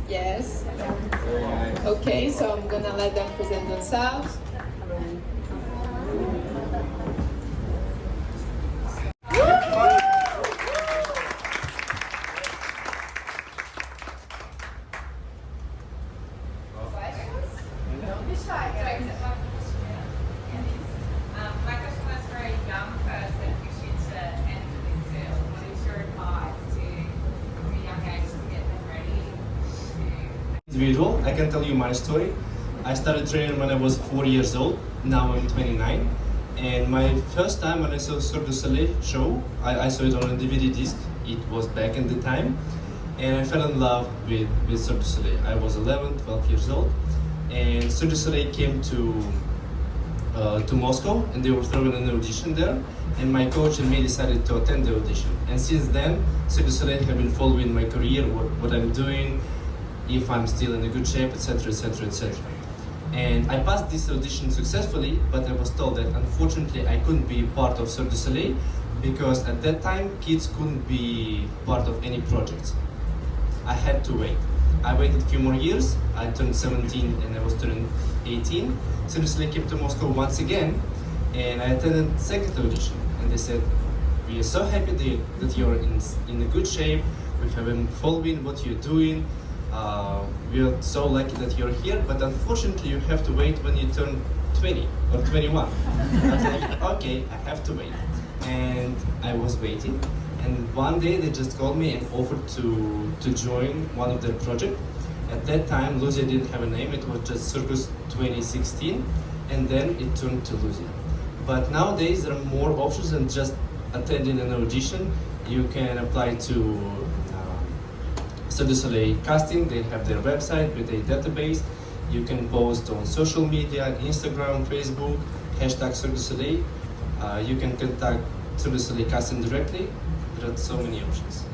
Yes. Okay, so I'm gonna let them present themselves. My question was for a young person wishing to enter this field. What is your advice to, from a young age, to get them ready to? Individual, I can tell you my story. I started training when I was 4 years old. Now I'm 29. And my first time when I saw Cirque du Soleil show, I saw it on a DVD disc. It was back in the time. And I fell in love with Cirque du Soleil. I was 11, 12 years old. And Cirque du Soleil came to Moscow, and they were throwing an audition there, and my coach and me decided to attend the audition. And since then, Cirque du Soleil have been following my career, what I'm doing, if I'm still in a good shape, etc., etc., etc. And I passed this audition successfully, but I was told that unfortunately I couldn't be part of Cirque du Soleil because at that time kids couldn't be part of any projects. I had to wait. I waited a few more years. I turned 17 and I was turning 18. Cirque du Soleil came to Moscow once again, and I attended second audition. And they said, "We are so happy that you're in a good shape. We have been following what you're doing. We are so lucky that you're here, but unfortunately you have to wait when you turn 20 or 21. I was like, okay, I have to wait. And I was waiting. And one day they just called me and offered to join one of their projects. At that time, LUZIA didn't have a name, it was just Circus 2016, and then it turned to LUZIA. But nowadays there are more options than just attending an audition. You can apply to Cirque du Soleil casting. They have their website with a database. You can post on social media, Instagram, Facebook, hashtag Cirque du Soleil. You can contact Cirque du Soleil casting directly. There are so many options.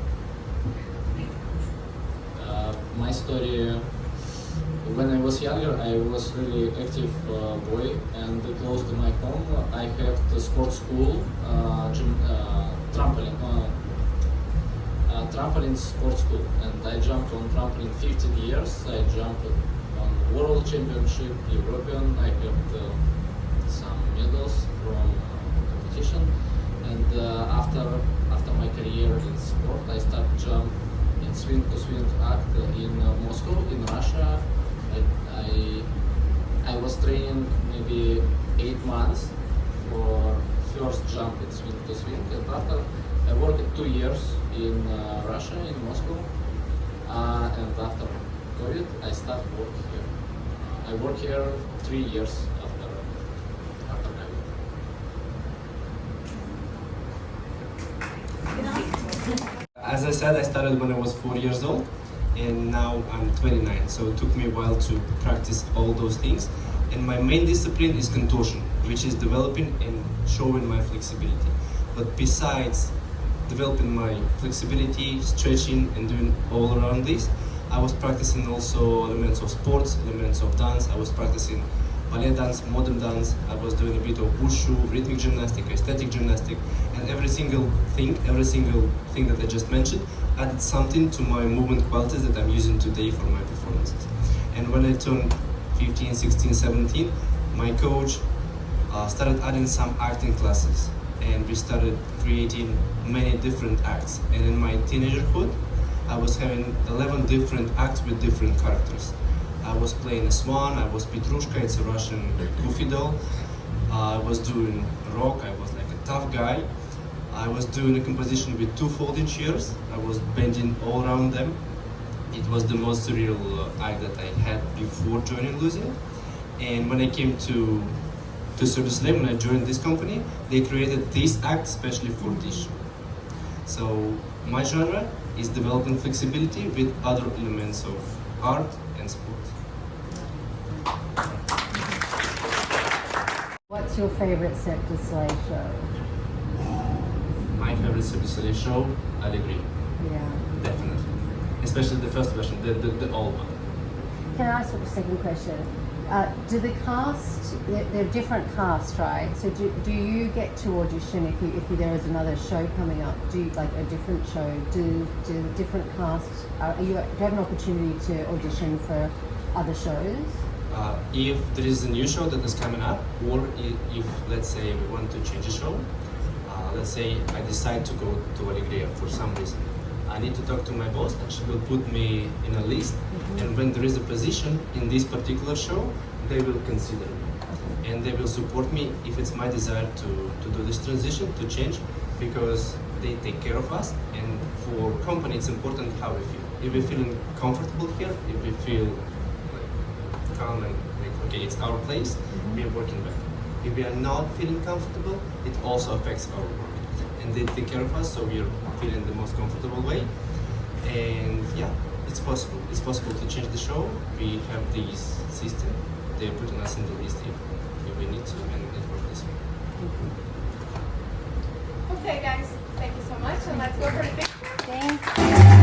My story, when I was younger, I was really active boy, and close to my home, I have the sports school, trampoline sports school, and I jumped on trampoline 15 years. I jumped on World Championship, European. I got some medals from competition, and after my career in sport, I started jump in swing to swing act in Moscow, in Russia. I was training maybe 8 months for first jump in swing to swing, and after I worked 2 years in Russia, in Moscow, and after COVID I started work here. I work here 3 years after COVID. As I said, I started when I was 4 years old, and now I'm 29, so it took me a while to practice all those things. And my main discipline is contortion, which is developing and showing my flexibility. But besides developing my flexibility, stretching, and doing all around this, I was practicing also elements of sports, elements of dance. I was practicing ballet dance, modern dance. I was doing a bit of wushu, rhythmic gymnastic, aesthetic gymnastic, and every single thing that I just mentioned added something to my movement qualities that I'm using today for my performances. And when I turned 15, 16, 17, my coach started adding some acting classes, and we started creating many different acts. And in my teenagerhood, I was having 11 different acts with different characters. I was playing a swan, I was Petrushka, it's a Russian goofy doll. I was doing rock, I was like a tough guy. I was doing a composition with 2 folding chairs. I was bending all around them. It was the most surreal act that I had before joining LUZIA. And when I came to Cirque du Soleil, when I joined this company, they created this act especially for this show. So my genre is developing flexibility with other elements of art and sport. What's your favorite Cirque du Soleil show? My favorite Cirque du Soleil show, I'd agree. Yeah. Definitely. Especially the first version, the old one. Can I ask a second question? Do the cast? They're different casts, right? So do you get to audition if there is another show coming up? Do you, like a different show? Do different casts? Do you have an opportunity to audition for other shows? If there is a new show that is coming up, or if let's say we want to change a show, let's say I decide to go to Aleksei for some reason, I need to talk to my boss and she will put me in a list, and when there is a position in this particular show, they will consider me and they will support me if it's my desire to do this transition, to change, because they take care of us, and for company it's important how we feel. If we feel comfortable here, if we feel like calm and like, okay, it's our place, we are working better. If we are not feeling comfortable, it also affects our work. And they take care of us, so we are feeling the most comfortable way. And yeah, it's possible. It's possible to change the show. We have this system. They are putting us in the list if we need to, and it works this way. Okay, guys, thank you so much, and let's go for the picture. Thank you.